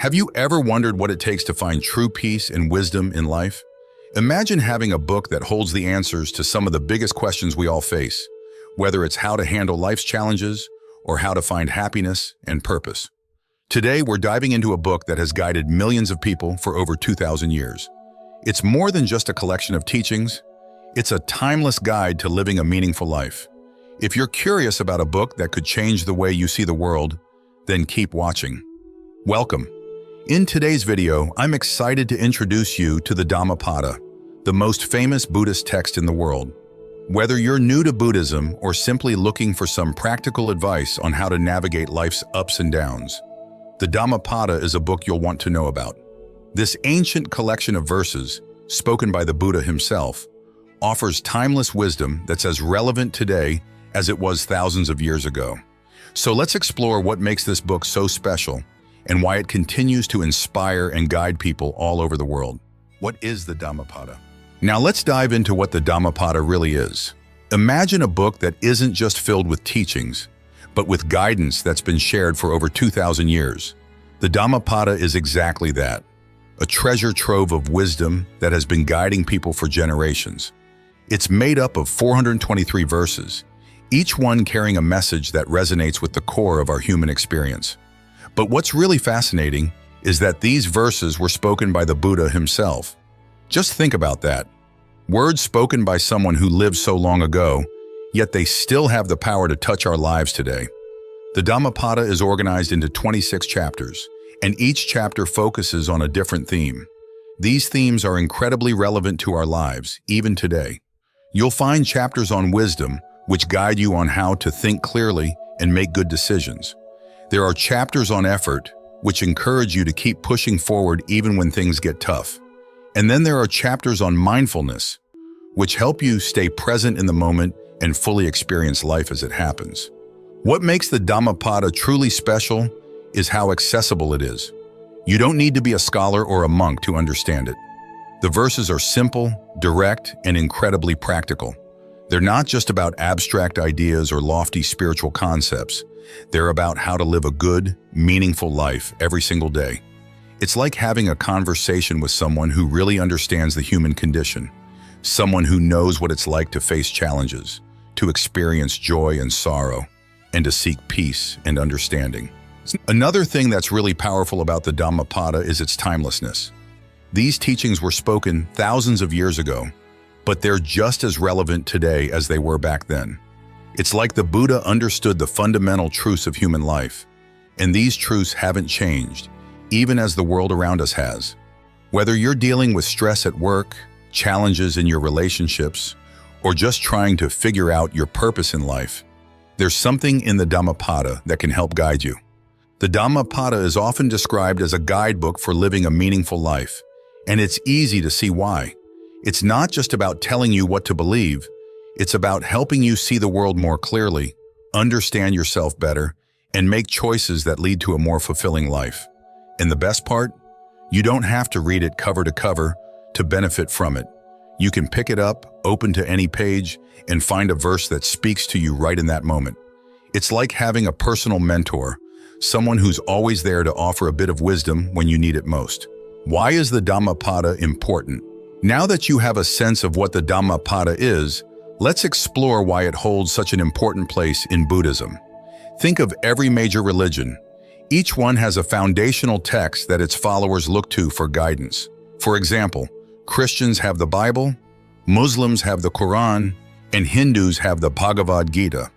Have you ever wondered what it takes to find true peace and wisdom in life? Imagine having a book that holds the answers to some of the biggest questions we all face, whether it's how to handle life's challenges or how to find happiness and purpose. Today, we're diving into a book that has guided millions of people for over 2,000 years. It's more than just a collection of teachings. It's a timeless guide to living a meaningful life. If you're curious about a book that could change the way you see the world, then keep watching. Welcome. In today's video, I'm excited to introduce you to the Dhammapada, the most famous Buddhist text in the world. Whether you're new to Buddhism or simply looking for some practical advice on how to navigate life's ups and downs, the Dhammapada is a book you'll want to know about. This ancient collection of verses, spoken by the Buddha himself, offers timeless wisdom that's as relevant today as it was thousands of years ago. So let's explore what makes this book so special and why it continues to inspire and guide people all over the world. What is the Dhammapada? Now let's dive into what the Dhammapada really is. Imagine a book that isn't just filled with teachings, but with guidance that's been shared for over 2,000 years. The Dhammapada is exactly that, a treasure trove of wisdom that has been guiding people for generations. It's made up of 423 verses, each one carrying a message that resonates with the core of our human experience. But what's really fascinating is that these verses were spoken by the Buddha himself. Just think about that. Words spoken by someone who lived so long ago, yet they still have the power to touch our lives today. The Dhammapada is organized into 26 chapters, and each chapter focuses on a different theme. These themes are incredibly relevant to our lives, even today. You'll find chapters on wisdom, which guide you on how to think clearly and make good decisions. There are chapters on effort, which encourage you to keep pushing forward even when things get tough. And then there are chapters on mindfulness, which help you stay present in the moment and fully experience life as it happens. What makes the Dhammapada truly special is how accessible it is. You don't need to be a scholar or a monk to understand it. The verses are simple, direct, and incredibly practical. They're not just about abstract ideas or lofty spiritual concepts. They're about how to live a good, meaningful life every single day. It's like having a conversation with someone who really understands the human condition, someone who knows what it's like to face challenges, to experience joy and sorrow, and to seek peace and understanding. Another thing that's really powerful about the Dhammapada is its timelessness. These teachings were spoken thousands of years ago, but they're just as relevant today as they were back then. It's like the Buddha understood the fundamental truths of human life, and these truths haven't changed, even as the world around us has. Whether you're dealing with stress at work, challenges in your relationships, or just trying to figure out your purpose in life, there's something in the Dhammapada that can help guide you. The Dhammapada is often described as a guidebook for living a meaningful life, and it's easy to see why. It's not just about telling you what to believe, it's about helping you see the world more clearly, understand yourself better, and make choices that lead to a more fulfilling life. And the best part? You don't have to read it cover to cover to benefit from it. You can pick it up, open to any page, and find a verse that speaks to you right in that moment. It's like having a personal mentor, someone who's always there to offer a bit of wisdom when you need it most. Why is the Dhammapada important? Now that you have a sense of what the Dhammapada is, let's explore why it holds such an important place in Buddhism. Think of every major religion. Each one has a foundational text that its followers look to for guidance. For example, Christians have the Bible, Muslims have the Quran, and Hindus have the Bhagavad Gita.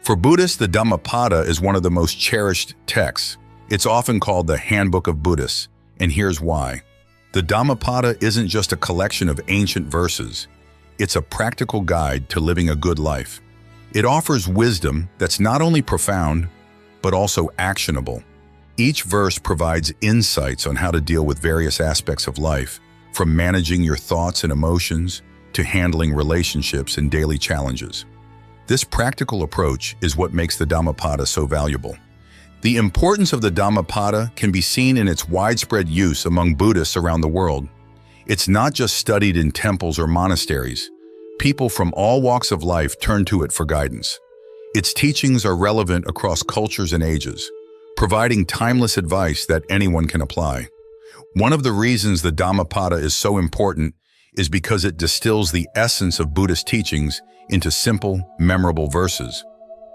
For Buddhists, the Dhammapada is one of the most cherished texts. It's often called the Handbook of Buddhists, and here's why. The Dhammapada isn't just a collection of ancient verses. It's a practical guide to living a good life. It offers wisdom that's not only profound, but also actionable. Each verse provides insights on how to deal with various aspects of life, from managing your thoughts and emotions to handling relationships and daily challenges. This practical approach is what makes the Dhammapada so valuable. The importance of the Dhammapada can be seen in its widespread use among Buddhists around the world. It's not just studied in temples or monasteries. People from all walks of life turn to it for guidance. Its teachings are relevant across cultures and ages, providing timeless advice that anyone can apply. One of the reasons the Dhammapada is so important is because it distills the essence of Buddhist teachings into simple, memorable verses.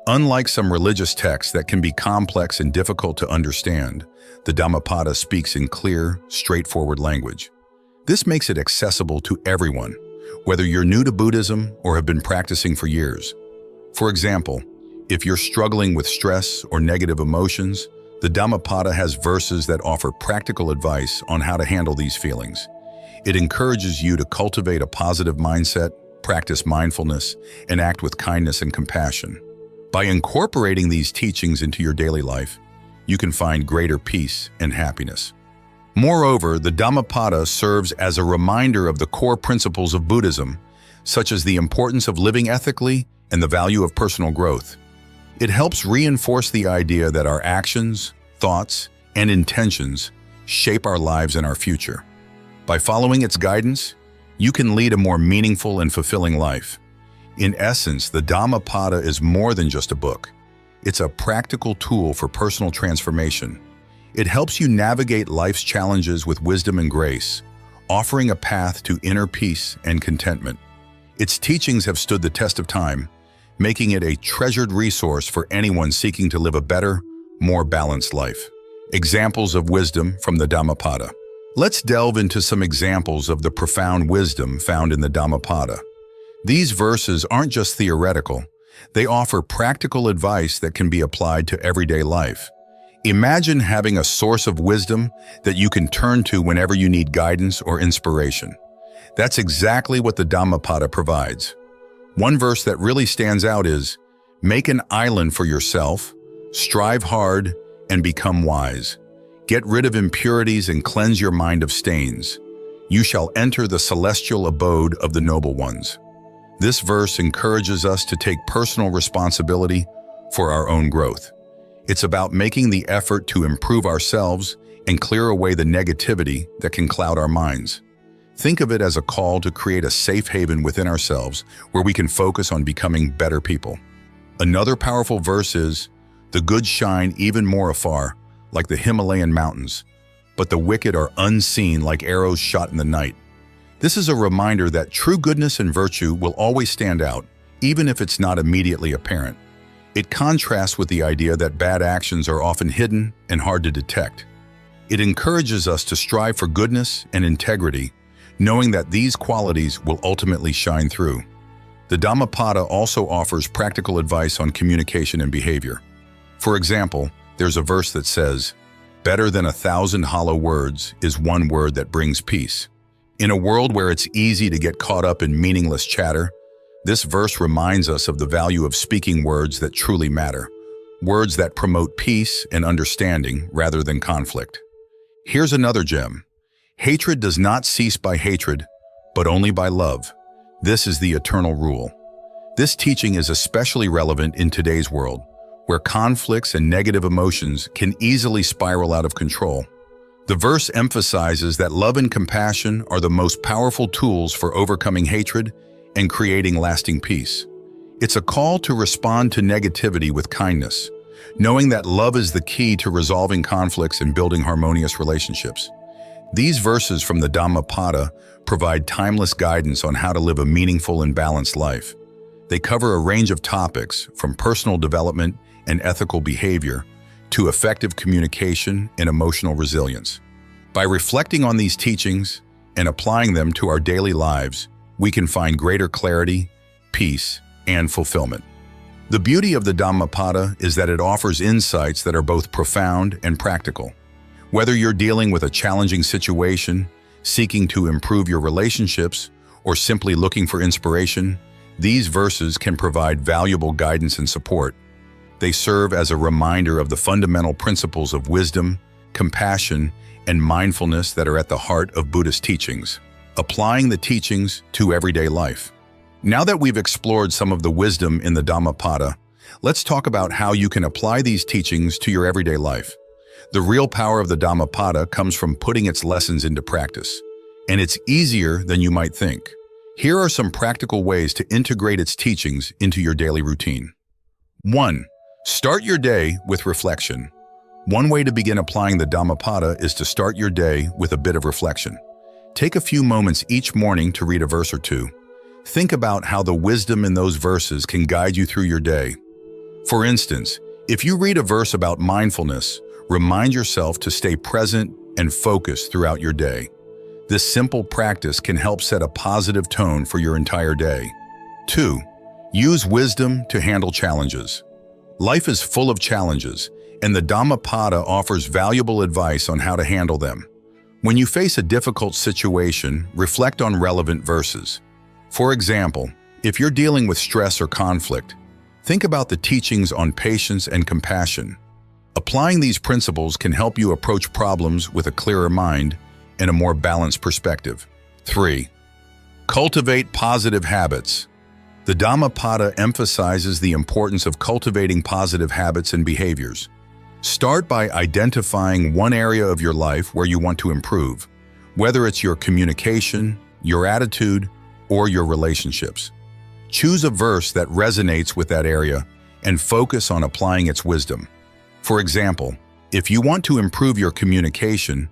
Unlike some religious texts that can be complex and difficult to understand, the Dhammapada speaks in clear, straightforward language. This makes it accessible to everyone, whether you're new to Buddhism or have been practicing for years. For example, if you're struggling with stress or negative emotions, the Dhammapada has verses that offer practical advice on how to handle these feelings. It encourages you to cultivate a positive mindset, practice mindfulness, and act with kindness and compassion. By incorporating these teachings into your daily life, you can find greater peace and happiness. Moreover, the Dhammapada serves as a reminder of the core principles of Buddhism, such as the importance of living ethically and the value of personal growth. It helps reinforce the idea that our actions, thoughts, and intentions shape our lives and our future. By following its guidance, you can lead a more meaningful and fulfilling life. In essence, the Dhammapada is more than just a book. It's a practical tool for personal transformation. It helps you navigate life's challenges with wisdom and grace, offering a path to inner peace and contentment. Its teachings have stood the test of time, making it a treasured resource for anyone seeking to live a better, more balanced life. Examples of wisdom from the Dhammapada. Let's delve into some examples of the profound wisdom found in the Dhammapada. These verses aren't just theoretical, they offer practical advice that can be applied to everyday life. Imagine having a source of wisdom that you can turn to whenever you need guidance or inspiration. That's exactly what the Dhammapada provides. One verse that really stands out is, "Make an island for yourself, strive hard, and become wise. Get rid of impurities and cleanse your mind of stains. You shall enter the celestial abode of the noble ones." This verse encourages us to take personal responsibility for our own growth. It's about making the effort to improve ourselves and clear away the negativity that can cloud our minds. Think of it as a call to create a safe haven within ourselves where we can focus on becoming better people. Another powerful verse is, "The good shine even more afar, like the Himalayan mountains, but the wicked are unseen like arrows shot in the night." This is a reminder that true goodness and virtue will always stand out, even if it's not immediately apparent. It contrasts with the idea that bad actions are often hidden and hard to detect. It encourages us to strive for goodness and integrity, knowing that these qualities will ultimately shine through. The Dhammapada also offers practical advice on communication and behavior. For example, there's a verse that says, "Better than 1,000 hollow words is one word that brings peace." In a world where it's easy to get caught up in meaningless chatter, this verse reminds us of the value of speaking words that truly matter, words that promote peace and understanding rather than conflict. Here's another gem. "Hatred does not cease by hatred, but only by love. This is the eternal rule." This teaching is especially relevant in today's world, where conflicts and negative emotions can easily spiral out of control. The verse emphasizes that love and compassion are the most powerful tools for overcoming hatred and creating lasting peace. It's a call to respond to negativity with kindness, knowing that love is the key to resolving conflicts and building harmonious relationships. These verses from the Dhammapada provide timeless guidance on how to live a meaningful and balanced life. They cover a range of topics, from personal development and ethical behavior to effective communication and emotional resilience. By reflecting on these teachings and applying them to our daily lives, we can find greater clarity, peace, and fulfillment. The beauty of the Dhammapada is that it offers insights that are both profound and practical. Whether you're dealing with a challenging situation, seeking to improve your relationships, or simply looking for inspiration, these verses can provide valuable guidance and support. They serve as a reminder of the fundamental principles of wisdom, compassion, and mindfulness that are at the heart of Buddhist teachings, applying the teachings to everyday life. Now that we've explored some of the wisdom in the Dhammapada, let's talk about how you can apply these teachings to your everyday life. The real power of the Dhammapada comes from putting its lessons into practice, and it's easier than you might think. Here are some practical ways to integrate its teachings into your daily routine. 1. Start your day with reflection. One way to begin applying the Dhammapada is to start your day with a bit of reflection. Take a few moments each morning to read a verse or two. Think about how the wisdom in those verses can guide you through your day. For instance, if you read a verse about mindfulness, remind yourself to stay present and focused throughout your day. This simple practice can help set a positive tone for your entire day. 2. Use wisdom to handle challenges. Life is full of challenges, and the Dhammapada offers valuable advice on how to handle them. When you face a difficult situation, reflect on relevant verses. For example, if you're dealing with stress or conflict, think about the teachings on patience and compassion. Applying these principles can help you approach problems with a clearer mind and a more balanced perspective. 3. Cultivate positive habits. The Dhammapada emphasizes the importance of cultivating positive habits and behaviors. Start by identifying one area of your life where you want to improve, whether it's your communication, your attitude, or your relationships. Choose a verse that resonates with that area and focus on applying its wisdom. For example, if you want to improve your communication,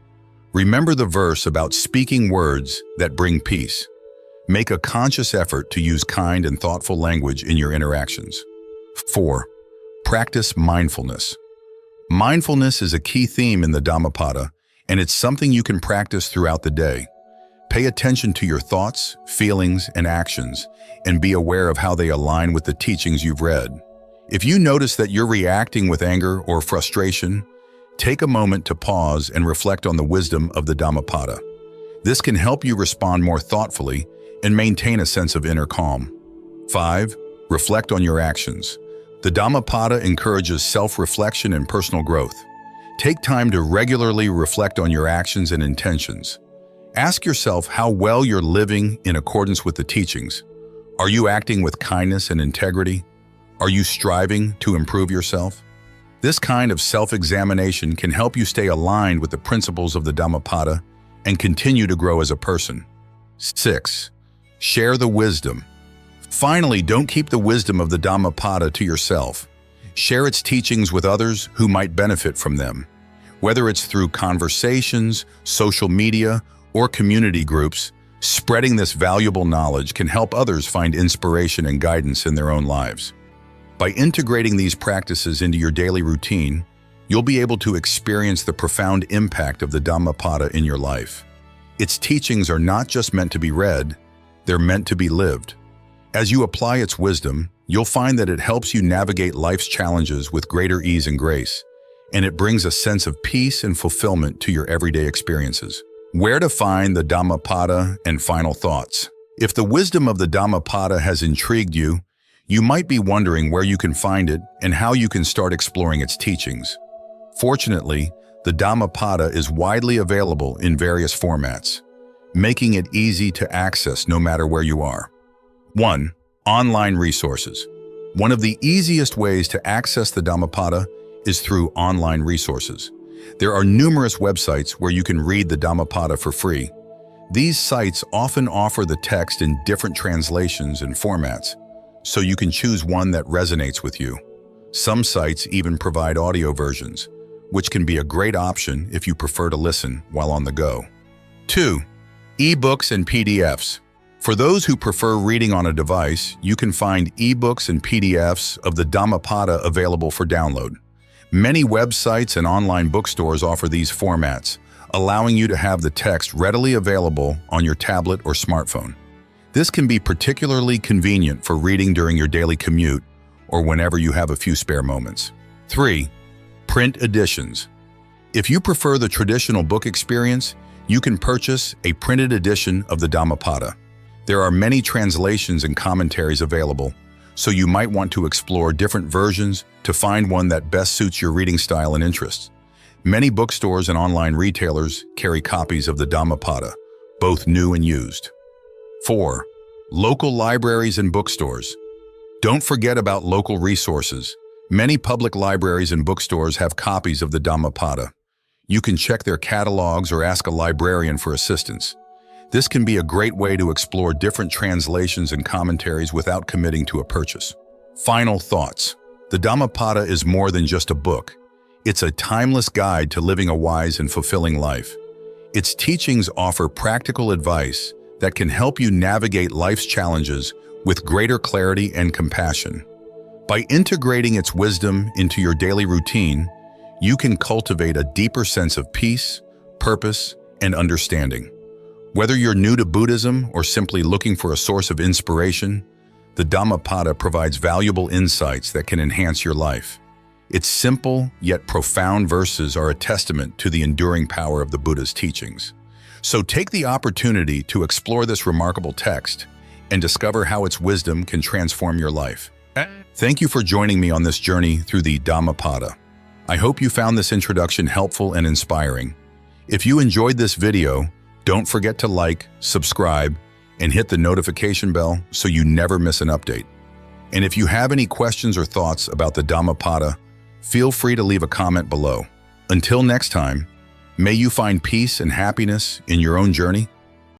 remember the verse about speaking words that bring peace. Make a conscious effort to use kind and thoughtful language in your interactions. 4. Practice mindfulness. Mindfulness is a key theme in the Dhammapada, and it's something you can practice throughout the day. Pay attention to your thoughts, feelings, and actions, and be aware of how they align with the teachings you've read. If you notice that you're reacting with anger or frustration, take a moment to pause and reflect on the wisdom of the Dhammapada. This can help you respond more thoughtfully and maintain a sense of inner calm. 5. Reflect on your actions. The Dhammapada encourages self-reflection and personal growth. Take time to regularly reflect on your actions and intentions. Ask yourself how well you're living in accordance with the teachings. Are you acting with kindness and integrity? Are you striving to improve yourself? This kind of self-examination can help you stay aligned with the principles of the Dhammapada and continue to grow as a person. 6. Share the wisdom. Finally, don't keep the wisdom of the Dhammapada to yourself. Share its teachings with others who might benefit from them. Whether it's through conversations, social media, or community groups, spreading this valuable knowledge can help others find inspiration and guidance in their own lives. By integrating these practices into your daily routine, you'll be able to experience the profound impact of the Dhammapada in your life. Its teachings are not just meant to be read, they're meant to be lived. As you apply its wisdom, you'll find that it helps you navigate life's challenges with greater ease and grace, and it brings a sense of peace and fulfillment to your everyday experiences. Where to find the Dhammapada and final thoughts? If the wisdom of the Dhammapada has intrigued you, you might be wondering where you can find it and how you can start exploring its teachings. Fortunately, the Dhammapada is widely available in various formats, making it easy to access no matter where you are. 1. Online resources. One of the easiest ways to access the Dhammapada is through online resources. There are numerous websites where you can read the Dhammapada for free. These sites often offer the text in different translations and formats, so you can choose one that resonates with you. Some sites even provide audio versions, which can be a great option if you prefer to listen while on the go. 2. Ebooks and PDFs. For those who prefer reading on a device, you can find ebooks and PDFs of the Dhammapada available for download. Many websites and online bookstores offer these formats, allowing you to have the text readily available on your tablet or smartphone. This can be particularly convenient for reading during your daily commute or whenever you have a few spare moments. 3. Print editions. If you prefer the traditional book experience, you can purchase a printed edition of the Dhammapada. There are many translations and commentaries available, so you might want to explore different versions to find one that best suits your reading style and interests. Many bookstores and online retailers carry copies of the Dhammapada, both new and used. 4. Local libraries and bookstores. Don't forget about local resources. Many public libraries and bookstores have copies of the Dhammapada. You can check their catalogs or ask a librarian for assistance. This can be a great way to explore different translations and commentaries without committing to a purchase. Final thoughts. The Dhammapada is more than just a book. It's a timeless guide to living a wise and fulfilling life. Its teachings offer practical advice that can help you navigate life's challenges with greater clarity and compassion. By integrating its wisdom into your daily routine, you can cultivate a deeper sense of peace, purpose, and understanding. Whether you're new to Buddhism or simply looking for a source of inspiration, the Dhammapada provides valuable insights that can enhance your life. Its simple yet profound verses are a testament to the enduring power of the Buddha's teachings. So take the opportunity to explore this remarkable text and discover how its wisdom can transform your life. Thank you for joining me on this journey through the Dhammapada. I hope you found this introduction helpful and inspiring. If you enjoyed this video, don't forget to like, subscribe, and hit the notification bell so you never miss an update. And if you have any questions or thoughts about the Dhammapada, feel free to leave a comment below. Until next time, may you find peace and happiness in your own journey.